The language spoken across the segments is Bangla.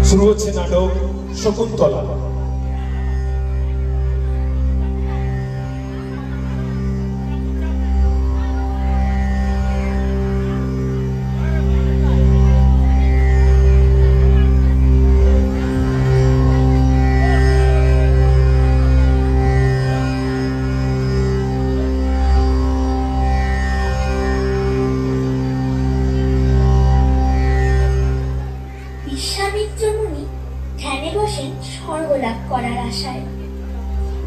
শুরু হচ্ছে নাটক শকুন্তলা।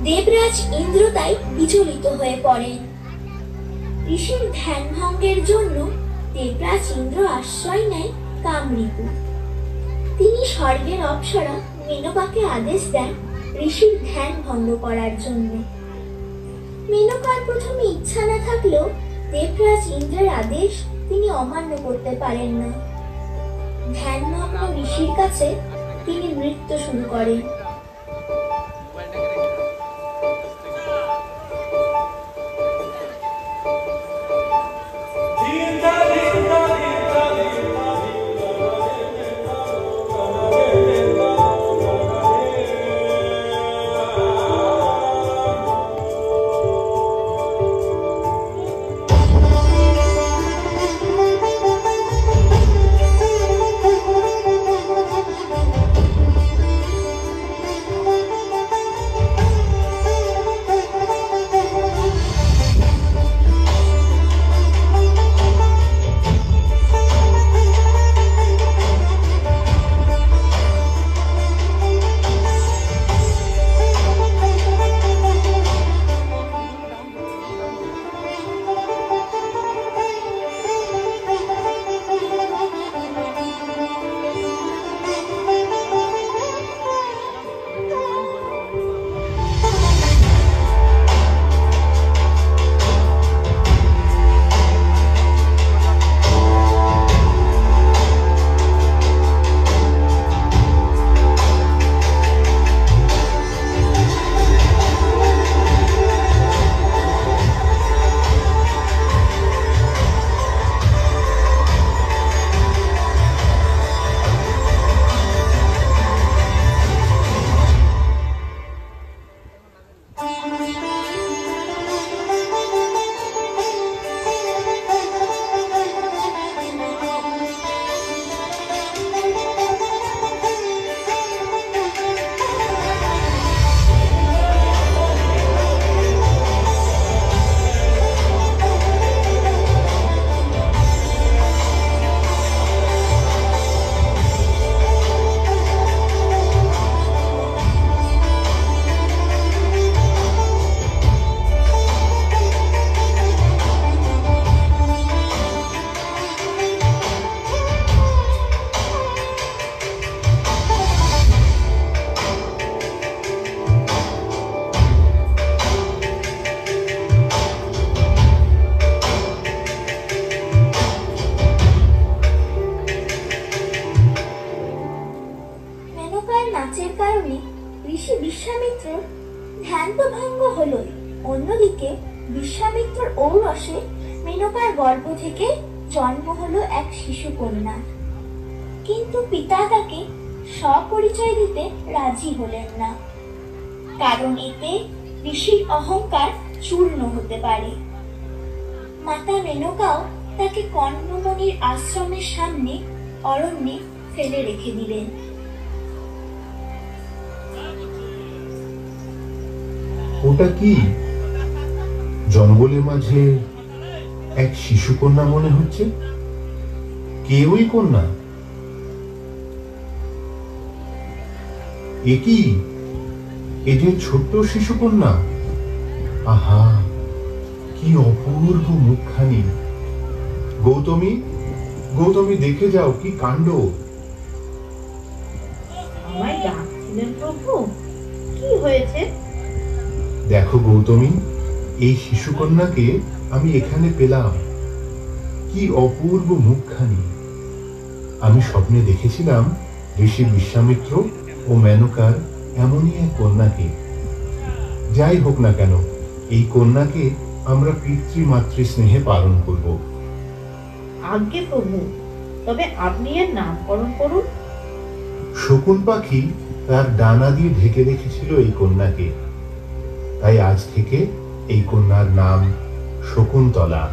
দেবরাজ ইন্দ্র তাই বিচলিত হয়ে পড়েন। ঋষির ধ্যান ভঙ্গের জন্য দেবরাজ ইন্দ্র আশ্রয় নেয় কামরূপে। তিনি স্বর্গের অপ্সরা মেনকাকে আদেশ দেন ঋষির ধ্যান ভঙ্গ করার জন্য। মেনকার প্রথমে ইচ্ছা না থাকলেও দেবরাজ ইন্দ্রের আদেশ তিনি অমান্য করতে পারেন না। ধ্যানমগ্ন ঋষির কাছে তিনি নৃত্য শুরু করেন। ঋষি বিশ্বামিত্র ধ্যান তো ভঙ্গ হলোই, অন্যদিকে বিশ্বামিত্রর ঔরসে মেনকার গর্ভ থেকে জন্ম হলো এক শিশু কন্যা। কিন্তু পিতা তাকে স্বপরিচয় দিতে রাজি হলেন না, কারণ এতে ঋষির অহংকার চূর্ণ হতে পারে। মাতা মেনকাও তাকে কর্ণমণির আশ্রমের সামনে অরণ্যে ফেলে রেখে দিলেন। ওটা কি জঙ্গলের মাঝে এক শিশু কন্যা মনে হচ্ছে? কে ওই কন্যা? এ কি, এ যে ছোট্ট শিশু কন্যা! আহা, কি অপূর্ব মুখখানি! গৌতমী, গৌতমী, দেখে যাও কি কাণ্ড! আমায় ডাকছিলেন প্রভু? কি হয়েছে? দেখো গৌতমী, এই শিশু কন্যাকে আমি এখানে পেলাম। কি অপূর্ব মুখখানি! আমি স্বপ্নে দেখেছিলাম ঋষি বিশ্বামিত্র ও মেনকার এমনই এক কন্যাকে। যাই হোক না কেন, এই কন্যাকে আমরা পিতৃমাতৃ স্নেহে পালন করব। আজ্ঞে প্রভু, তবে আপনি এর নামকরণ করুন। শকুন পাখি তার ডানা দিয়ে ঢেকে রেখেছিল এই কন্যাকে। তাই আজ থেকে এই কন্যার নাম শকুন্তলা।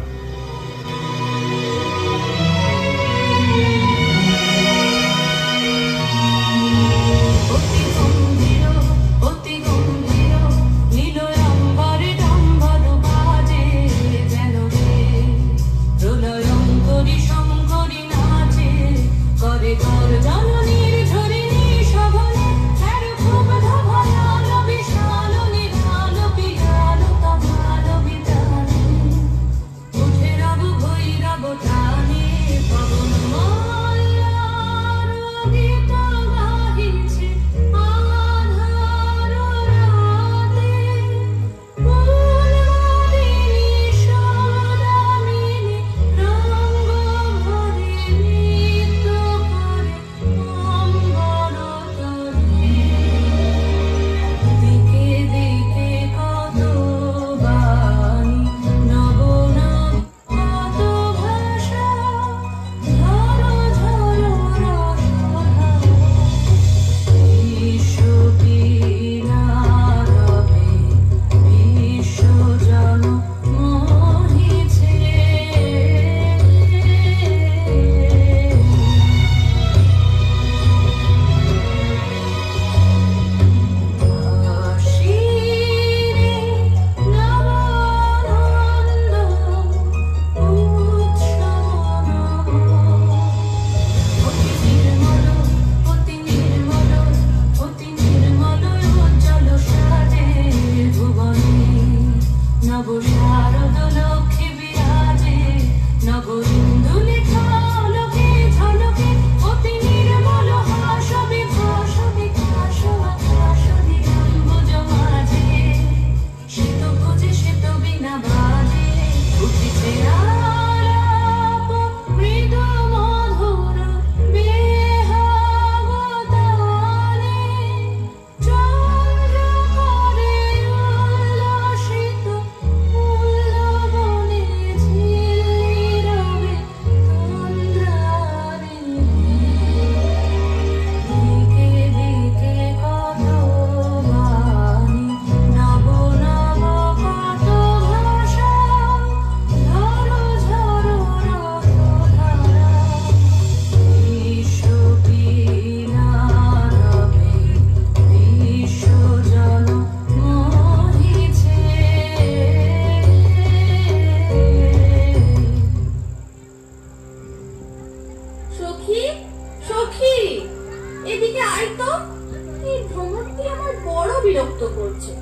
বিরক্ত করছে,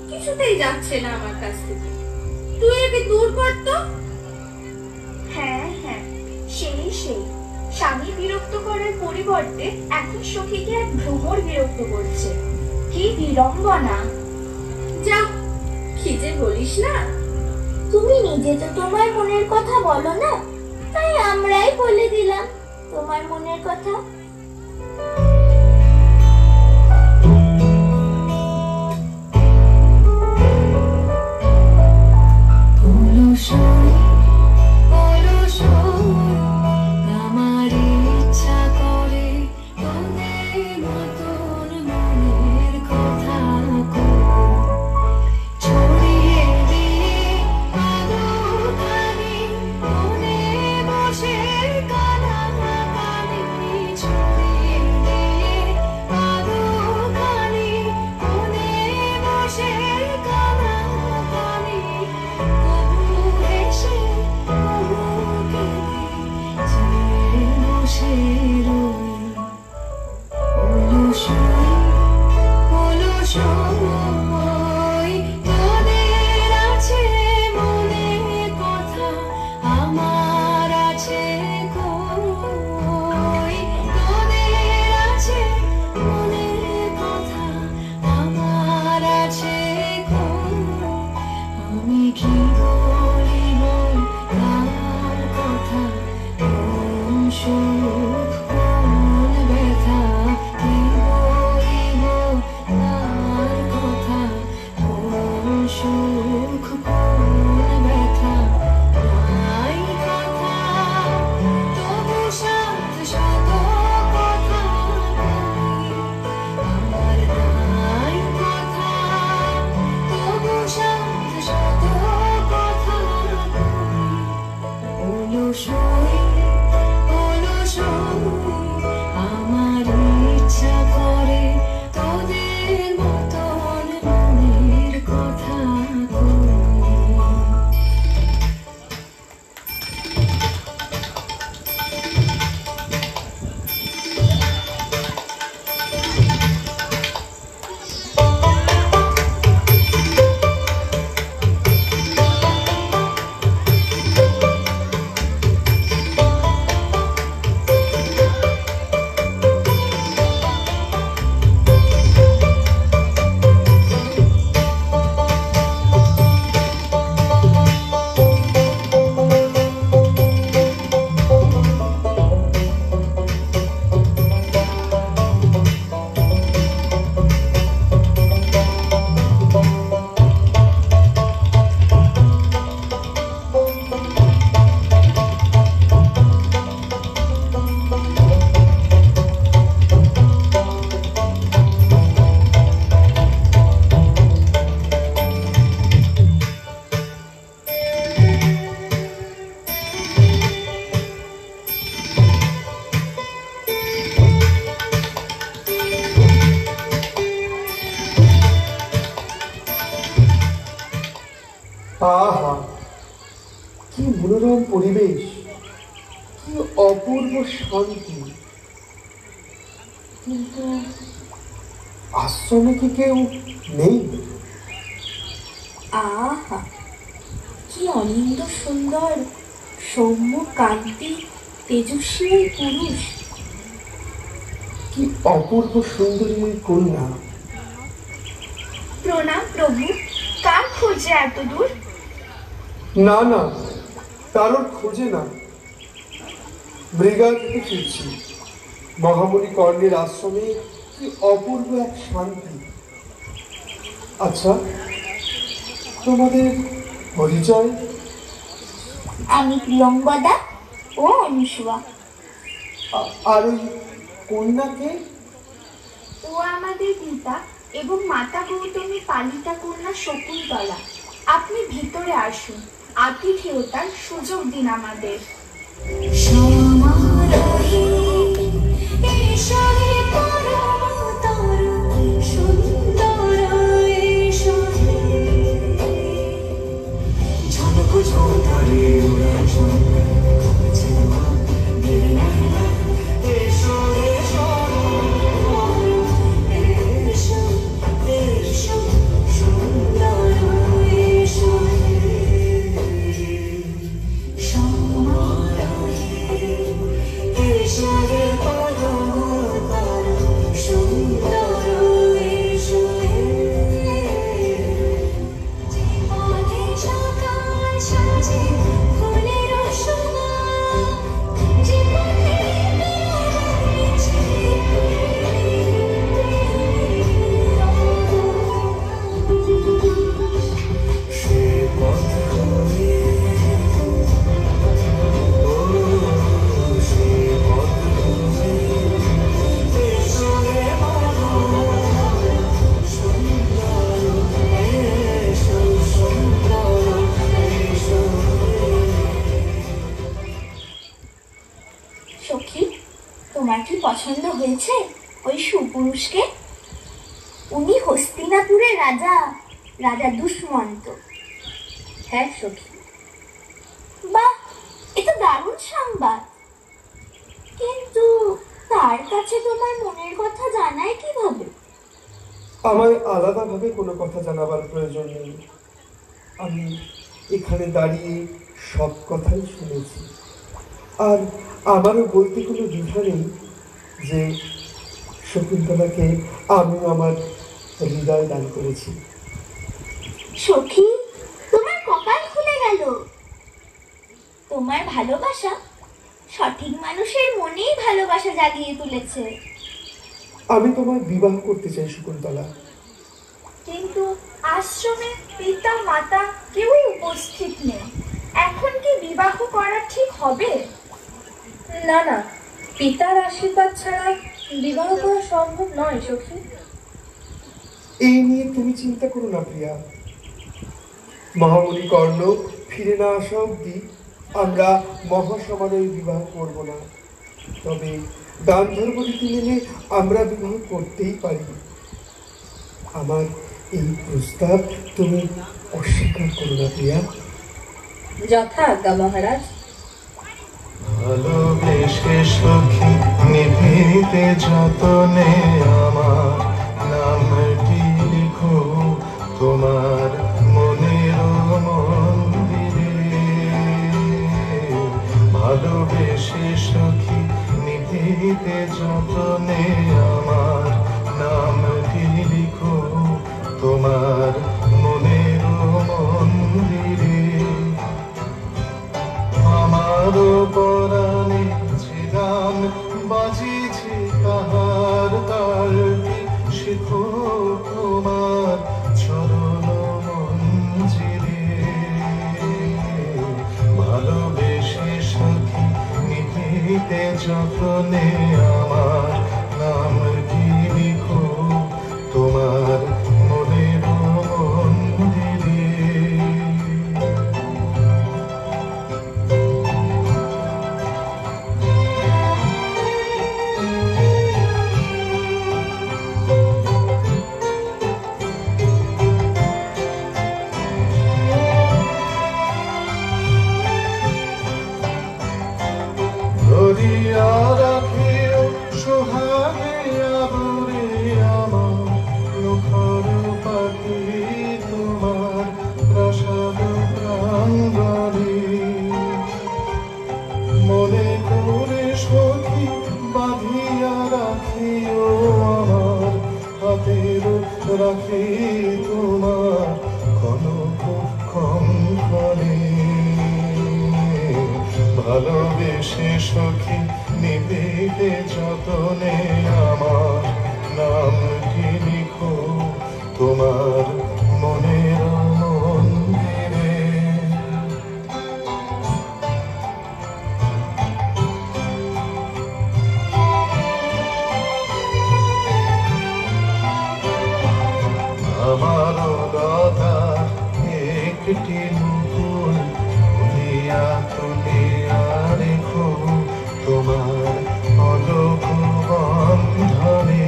কিছুতেই যাচ্ছে না আমার কাছ থেকে। তুই একে দূর কর তো। হ্যাঁ হ্যাঁ, সেই স্বামী বিরক্ত করার পরিবর্তে এখন সখীকে এক ভ্রমর বিরক্ত করছে। কি বিড়ম্বনা! যা, কি যে বলিস না। তুমি নিজে তো তোমার মনের কথা বলো না, তাই আমরাই বলে দিলাম তোমার মনের কথা। অলসই অলসই আমার ইচ্ছা করে তোদের মতন মনের কথা কই। আহা, কি মনোরম পরিবেশ, কি অপূর্ব শান্তি। কিন্তু আশ্রমে কি কেউ নেই? আহা, কি অনিন্দ সুন্দর, সৌম্য কান্তি, তেজস্বী ওই পুরুষ। কি অপূর্ব সুন্দরী ওই কন্যা। প্রণাম প্রভু, কার খোঁজে এত দূর? না না, কারোর খোঁজে না, মৃগা থেকে ফিরছি। মহামণি কর্ণের আশ্রমে কি অপূর্ব এক শান্তি। আচ্ছা, তোমাদের পরিচয়? আমি প্রিয়ঙ্গদা ও অনুসুয়া। আর ওই কন্যাকে? ও আমাদের পিতা এবং মাতা গৌতমী পালিতা কন্যা শকুন্তলা। আপনি ভিতরে আসুন, আতিথেয়তার সুযোগ দিন আমাদের। সমারোহে এসো হে পরম তরু সুন্দর এসো হে ঝলক ঝলকারে উড়া ঝলক খুঁজে দিনা এসো এসো এসো এসো সুন্দর এসো হে সমারোহে এসো হে পরম তরু সুন্দর এসো হে যে পথে সকাল সাজে ফুলের সমাজ, যে পথে বেড়াচ্ছে সে পথ ধরে সখী, তোমার কি পছন্দ হয়েছে ওই সুপুরুষকে? উনি হস্তিনাপুরের রাজা, রাজা দুষ্মন্ত। হ্যাঁ সখী। বাহ, এটা দারুণ সংবাদ। কিন্তু তার কাছে তোমার মনের কথা জানায় কিভাবে? আমায় আলাদাভাবে কোনো কথা জানাবার প্রয়োজন নেই। আমি এখানে দাঁড়িয়ে সব কথাই শুনেছি। আর আমারও বলতে কোনো দ্বিধা নেই যে শকুন্তলাকে আমি আমার হৃদয় দান করেছি। সখী, তোমার কপাল খুলে গেল। তোমার ভালোবাসা সঠিক মানুষের মনেই ভালোবাসা জাগিয়ে তুলেছে। আমি তোমার বিবাহ করতে চাই শকুন্তলা। কিন্তু আশ্রমে পিতা মাতা কেউই উপস্থিত নেই। এখন কি বিবাহ করা ঠিক হবে? না না, পিতার আশীর্বাদ ছাড়া বিবাহ করা সম্ভব নয় সখী। এই নিয়ে তুমি চিন্তা করো না প্রিয়া। মহামণি কর্ণ ফিরে না আসা অব্দি আমরা মহাসমারোহে বিবাহ করব না, তবে দান ধর্ম রীতি মেনে আমরা বিবাহ করতেই পারি। আমার এই প্রস্তাব তুমি অস্বীকার করো না প্রিয়া। যথা আজ্ঞা মহারাজ। ভালোবেসে সখী নিভিতে যতনে আমার নামটি লিখো তোমার মনের মন্দিরে। ভালোবেসে সখী নিভিতে যতনে আমার নামটি লিখো তোমার মনের মন্দিরে। আমারও পরাণে যে গান বাজিছে তাহার তালটি শিখো তোমার চরণ মঞ্জিরে। ভালোবেসে সখী নিভিতে যতনে আমার নামটি লিখো তোমার মনের মন্দিরে। ধরিয়া রাখিও সোহাগে আদরে আমার মুখর পাখি তোমার প্রাসাদ প্রাঙ্গণে। মনে করে সখী বাঁধিয়া রাখিও আমার হাতের রাখি তোমার কনক কঙ্কণে। ভালোবেসে সখী নিবিতে যতনে আমার নামটি লিখো তোমার মনের মন্দিরে। আমার লতার একটি মুকুল তুলিয়া তুলিয়া রেখো তোমার অলোক বন্ধনে।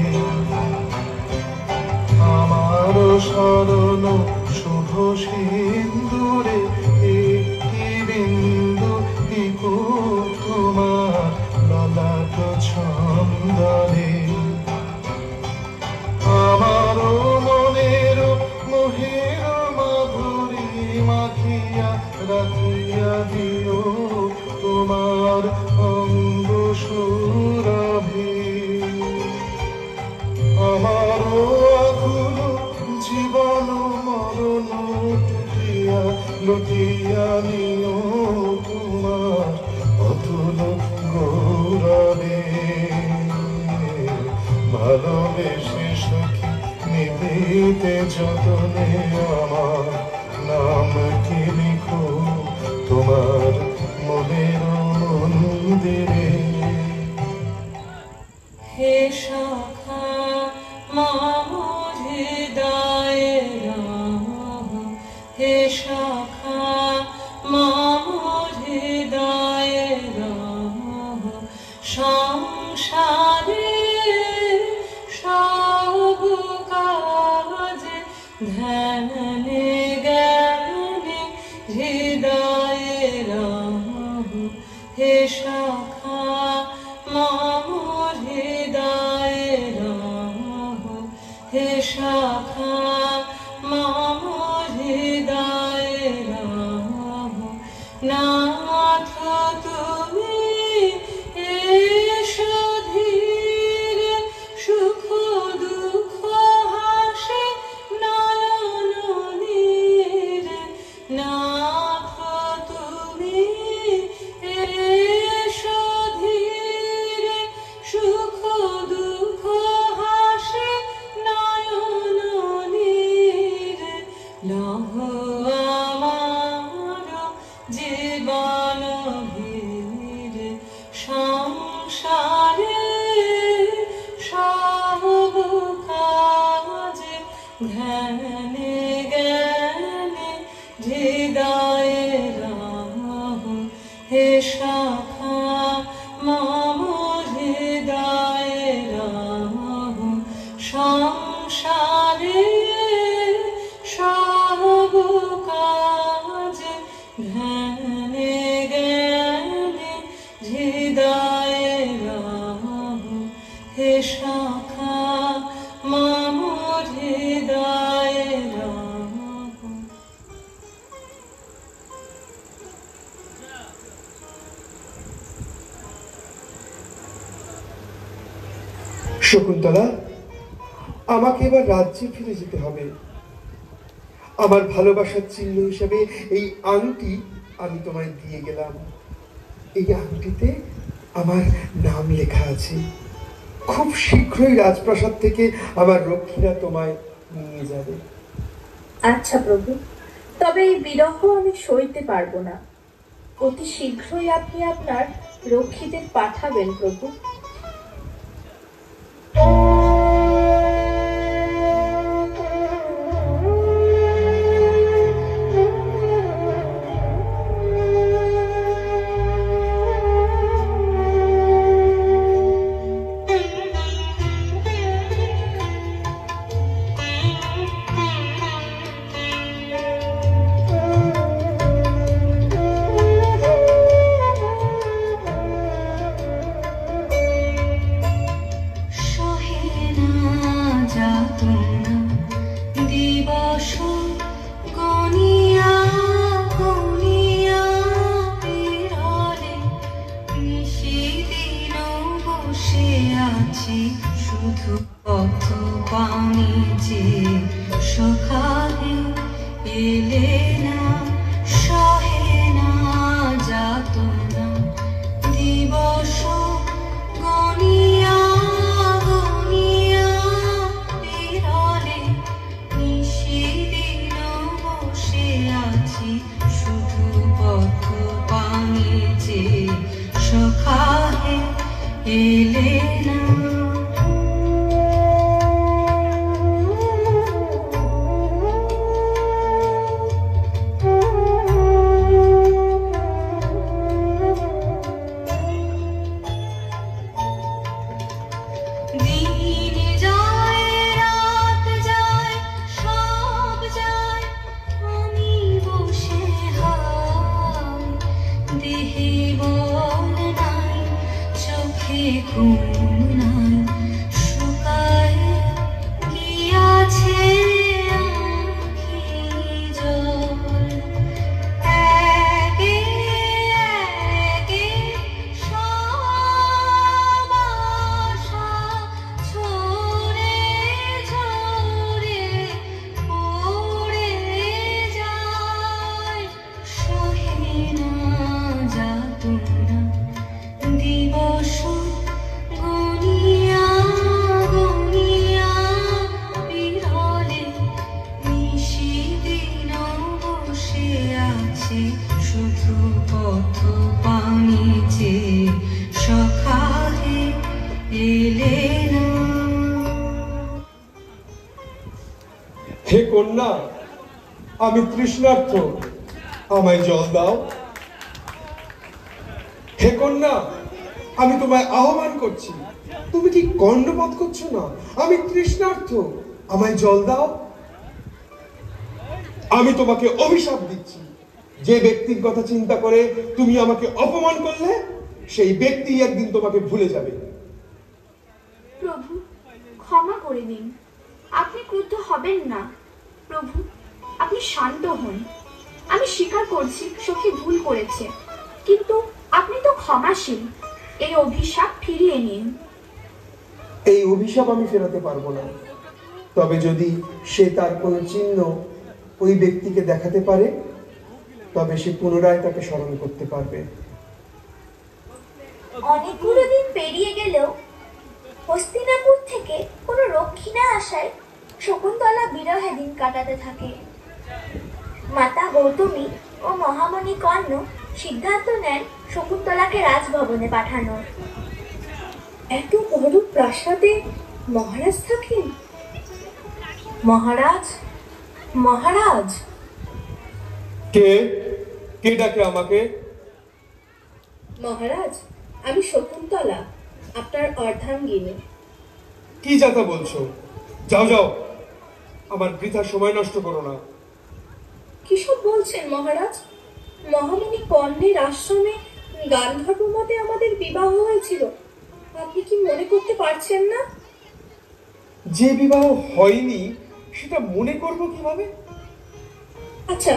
আমার শরণ শুভ সিন্দুরে একটি বিন্দু ইকো তোমার ললাট ছন্দনে। আমার মনের মোহের মাধুরী মাখিয়া রাখিয়া দিও তোমার অঙ্গ সুরভি। আমার আকুল জীবন মরণ টুটিয়া লুটিয়া নিও তোমার অতুল গৌরবে। ভালোবেসে সখী নিবিতে যতনে আমার নামটি লিখো তোমার মনের মন্দিরে। হে সখা মম হৃদয়ে রাম, হে সখা মম হৃদয়ে রাম। সংসারে সব কাজে ধ্যানে জ্ঞানে হৃদয়ে রাম। হে সখা মম হৃদয়ে রাম, হে সখা মম হৃদয়ে রাম। নাথ তুমি এসো ধীরে, সুখ দুঃখ হাসে নয়ন নীরে। নাথ তুমি এসো ধীরে, সুখ দুঃখ হাসে নয়ন নীরে। লহ আমার জীবন ভিড়ে, সংসারে সব কাজে ধ্যানে জ্ঞানে হৃদয়ে রাম। হে শাখা মম হৃদয়ে রাম সংসারে সব কাজ ধ্যানে জ্ঞানে হৃদয়ে রাম হে শাখা মম হৃদয়ে রাম। শকুন্তলা, আমাকে এবার রাজ্যে ফিরে যেতে হবে। আমার ভালোবাসার চিহ্ন হিসেবে এই আংটি আমি তোমায় দিয়ে গেলাম। এই আংটিতে আমার নাম লেখা আছে। খুব শীঘ্রই রাজপ্রাসাদ থেকে আমার রক্ষীরা তোমায় নিয়ে যাবে। আচ্ছা প্রভু, তবে এই বিরহ আমি সইতে পারবো না। অতি শীঘ্রই আপনি আপনার রক্ষীদের পাঠাবেন প্রভু। শুধু পথ পানি যে সখাহে এলে না সহে না যাতনা দিবস গনিয়া গনিয়া বিরলে নিশিদিন বসে আছি শুধু পথ পানি যে সখাহে এলে না। শুধু পথ পানি যে সখাহে এলে না। হে কন্যা, আমি তৃষ্ণার্ত, আমায় জল দাও। হে কন্যা, আমি তোমায় আহ্বান করছি, তুমি কি কর্ণপাত করছো না? আমি তৃষ্ণার্ত, আমায় জল দাও। আমি তোমাকে অভিশাপ দিচ্ছি, যে ব্যক্তির কথা চিন্তা করে তুমি আমাকে অপমান করলে সেই ব্যক্তি একদিন তোমাকে ভুলে যাবে। প্রভু, ক্ষমা করে দিন। আপনি ক্রুদ্ধ হবেন না। প্রভু, আপনি শান্ত হন। আমি স্বীকার করছি সখী ভুল করেছে, কিন্তু আপনি তো ক্ষমাশীল। এই অভিশাপ ফিরিয়ে নিন। এই অভিশাপ আমি ফেরাতে পারবো না, তবে যদি সে তার কোনো চিহ্ন ওই ব্যক্তিকে দেখাতে পারে তবে সে পুনরায় তাকে স্মরণ করতে পারবে। অনেকগুলো দিন পেরিয়ে গেলেও হস্তিনাপুর থেকে কোনো রক্ষী না আসায় শকুন্তলা বিরহে দিন কাটাতে থাকে। মাতা গৌতমী ও মহামণি কর্ণ সিদ্ধান্ত নেন শকুন্তলাকে রাজভবনে পাঠানোর। এত বড় প্রাসাদে মহারাজ থাকেন? মহারাজ, মহারাজ! কে কে ডাকে আমাকে? মহারাজ, আমি শকুন্তলা, আপনার অর্ধাঙ্গিনী। কি যাতা বলছো? যাও যাও, আমার বৃথা সময় নষ্ট করো না। কিসব বলছেন মহারাজ? মহামুনি কর্ণের আশ্রমে গান্ধর্ব মতে আমাদের বিবাহ হয়েছিল, আপনি কি মনে করতে পারছেন না? যে বিবাহ হয়নি সেটা মনে করব কিভাবে? আচ্ছা,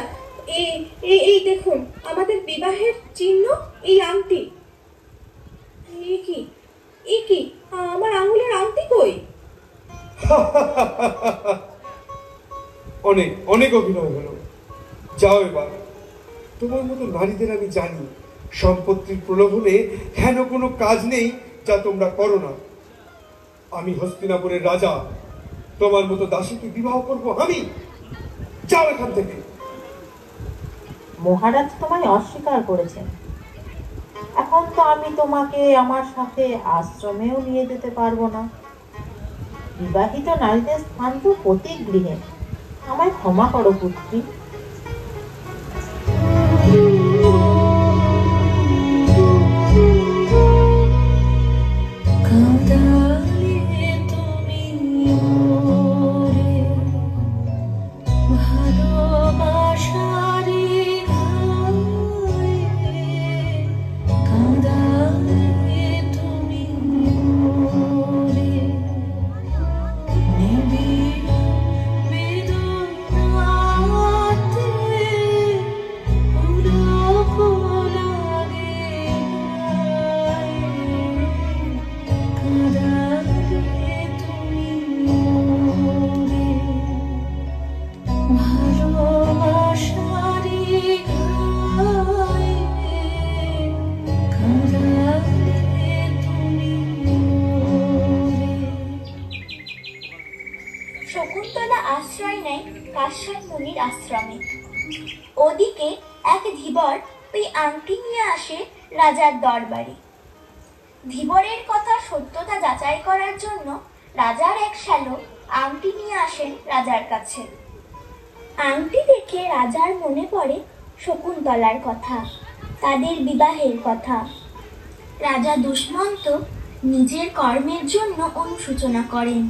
এই দেখুন আমাদের বিবাহের চিহ্ন, এই আংটি। এ কি আমার আঙুলের আংটি কই? অনেক অনেক অভিনয় হলো, যাও এবার। তোমার মতো নারীদের আমি জানি, সম্পত্তির প্রলোভনে হেন কোনো কাজ নেই যা তোমরা করো না। আমি হস্তিনাপুরের রাজা, তোমার মতো দাসীকে বিবাহ করব আমি? যাও এখান থেকে। মহারাজ তোমায় অস্বীকার করেছেন, এখন তো আমি তোমাকে আমার সাথে আশ্রমেও নিয়ে যেতে পারবো না। বিবাহিত নারীদের স্থান তো প্রতি গৃহে, আমায় ক্ষমা করো পুত্রী। শকুন্তলা আশ্রয় নেয় কাশ্যপ মুনির আশ্রমে। ওদিকে এক ধীবর ওই আংটি নিয়ে আসে রাজার দরবারে। ধীবরের কথা সত্যতা যাচাই করার জন্য রাজার এক শ্যালক আংটি নিয়ে আসেন রাজার কাছে। আংটি দেখে রাজার মনে পড়ে শকুন্তলার কথা, তাদের বিবাহের কথা। রাজা দুষ্মন্ত নিজের কর্মের জন্য অনুশোচনা করেন।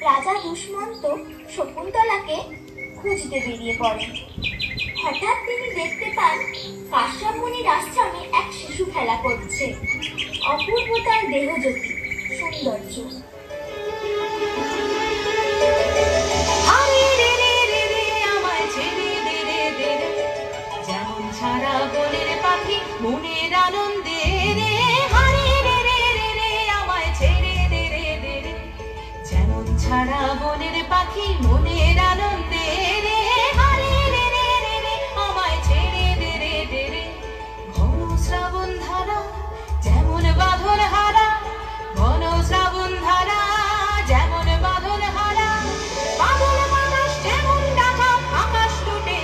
রাজা দুষ্মন্ত শকুন্তলাকে খুঁজতে বেরিয়ে পড়েন। হঠাৎ তিনি দেখতে পান কাশ্যপ মুনির আশ্রমে এক শিশু খেলা করছে। অপূর্ব তার দেহজ্যোতি, সৌন্দর্য। যেমন ছাড়া বনের পাখি মনের আনন্দে রে, হারে রে রে রে রে আমায় ছেড়ে দে রে দে রে। যেমন ছাড়া বনের পাখি মনের আনন্দে রে, হারে রে রে রে রে আমায় ছেড়ে দে রে দে রে। ঘন শ্রাবণ ধারা যেমন বাঁধন হারা, ঘন শ্রাবণ ধারা যেমন বাঁধন হারা। বাদল বাতাস যেমন ডাকা আকাশ টুটে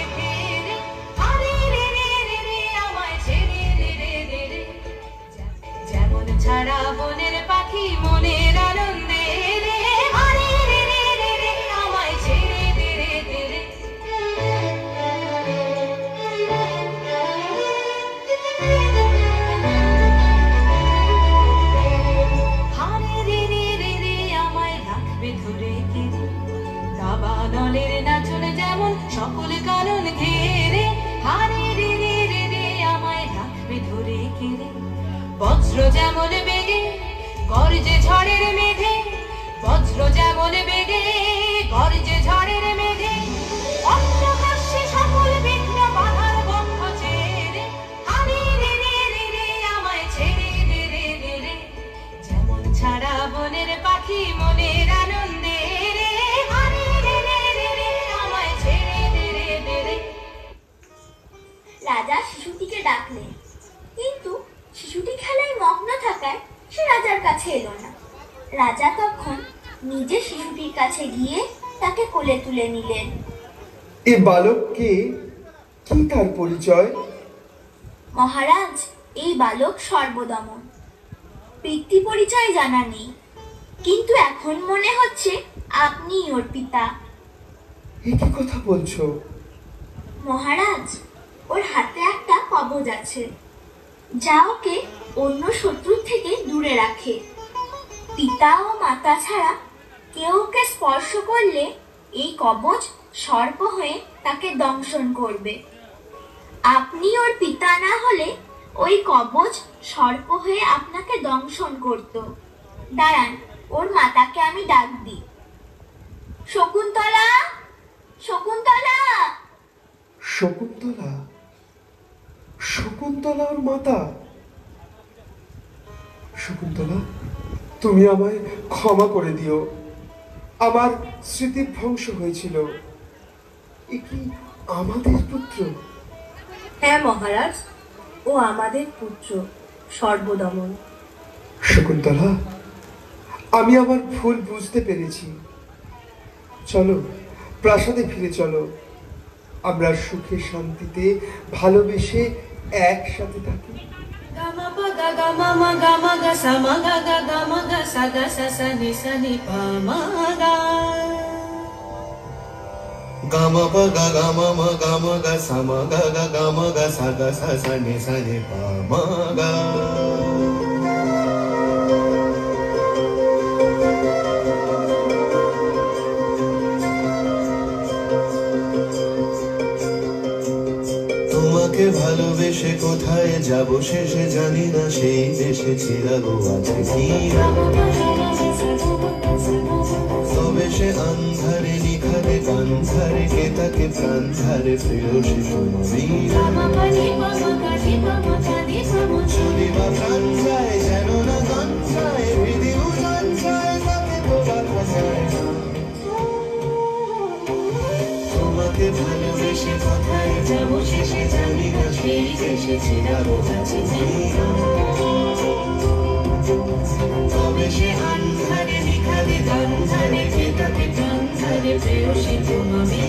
বজ্র যেমন বেগে গর্জে ঝড়ের মেঘে অট্টহাস্যে সকল বিঘ্ন বাধার বন্ধ ছেড়ে হারি রে রে রে রে আমায় ছেড়ে দে রে দে রে যেমন ছাড়া বনের পাখি মনের আনন্দে রে হারি রে রে রে রে আমায় ছেড়ে দে রে দে রে। রাজা শিশুটিকে ডাকলেন, কিন্তু শিশুটি খেলায় মগ্ন থাকায় সে রাজার কাছে এলো না। রাজা তখন নিজে শিশুটির কাছে গিয়ে তাকে কোলে তুলে নিলেন। এ বালককে, কি তার পরিচয়? মহারাজ, এই বালক সর্বদমন। পিতৃ পরিচয় জানা নেই, কিন্তু এখন মনে হচ্ছে আপনি ওর পিতা। এ কি কথা বলছো? মহারাজ, ওর হাতে একটা কবজ আছে, যা ওকে অন্য শত্রুর থেকে দূরে রাখে। পিতা ও মাতা ছাড়া কেউ ওকে স্পর্শ করলে এই কবচ সর্প হয়ে তাকে দংশন করবে। আপনি ওর পিতা না হলে ওই কবচ সর্প হয়ে আপনাকে দংশন করত। দাঁড়ান, ওর মাতাকে আমি ডাক দিই। শকুন্তলা, শকুন্তলা। শকুন্তলা? শকুন্তলা ওর মাতা? শকুন্তলা, তুমি আমায় ক্ষমা করে দিও। আমার স্মৃতিভ্রংশ হয়েছিল। এ কি আমাদের পুত্র? হ্যাঁ মহারাজ, ও আমাদের পুত্র সর্বদমন। শকুন্তলা, আমি আমার ভুল বুঝতে পেরেছি। চলো, প্রাসাদে ফিরে চলো। আমরা সুখে শান্তিতে ভালোবেসে একসাথে থাকি। গামা পা গা গামা মা গামা গা সা মা গা গা গামা গা সা গা সা সা নি সা নি পা মা গা গামা পা গা গামা মা গামা গা সা মা গা গা গামা গা সা গা সা সা নি পা মা গা। তোমাকে ভালোবেসে কোথায় যাব শেষে জানি না, সেই দেশে চিরাগো আছে কি। তবে সে আন্ধারে নিখারে কান্ধারে কে তাকে প্রাণ ধারে প্রেয়সী তুমি। যদি বা প্রাণ যায় যেন না গান যায়, হৃদি উজান যায় তাকে তো রাখা যায় না। তোমাকে ভালোবেসে কোথায় যাব শেষে জানি না, সেই দেশে চিরাগো আছে কি। তবে সে আন্ধারে নিখারে কান্ধারে কে তাকে প্রাণ ধারে প্রেয়সী তুমি।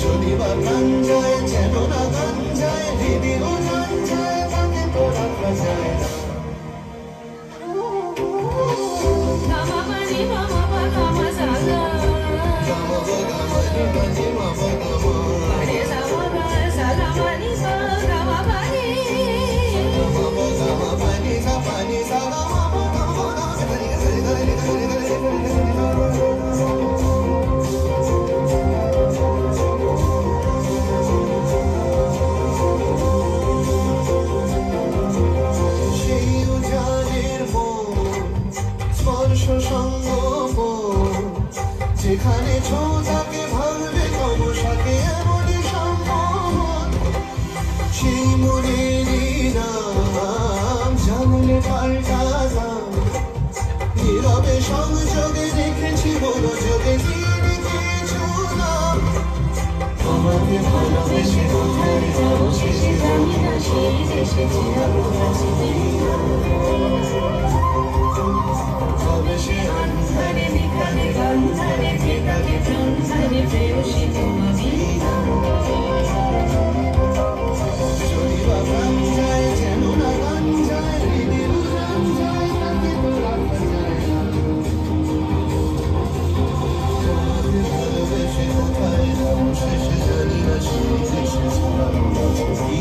যদি বা প্রাণ যায় যেন না গান যায়, হৃদি উজান যায় তাকে তো রাখা যায় না। গামা পা নি পা মা পা গামা সা গা গামা পা গামা নি পা নি মা পা গামা রে সা মা গা সা গা মা নি পা গামা পা নি গামা পা গামা পা নি সা গা মা পা গামা গা সা নি সা নি সা নি সা নি সা নি। সেই উজানের মন স্পর্শ সঙ্গ যেখানে ছোঁচাকে ভাঙবে তমসাকে এমনই সম্মোহন। সেই মনেরই নাম জানলে পাল্টা দাম, নীরবে সংযোগে দেখেছি মনোযোগে তিনি কিছু নাম। তোমাকে ভালোবেসে কোথায় যাব শেষে জানি না, সেই দেশে চিরাগো আছে কি। তবে সে আন্ধারে নিখারে গান্ধারে কে তাকে প্রাণ ধারে প্রেয়সী তুমি। যদি বা প্রাণ যায় যেন না গান যায়, হৃদি উজান যায় তাকে তো রাখা যায় না। তোমাকে ভালোবেসে কোথায় যাব শেষে জানি না, সেই দেশে চিরাগো আছে কি।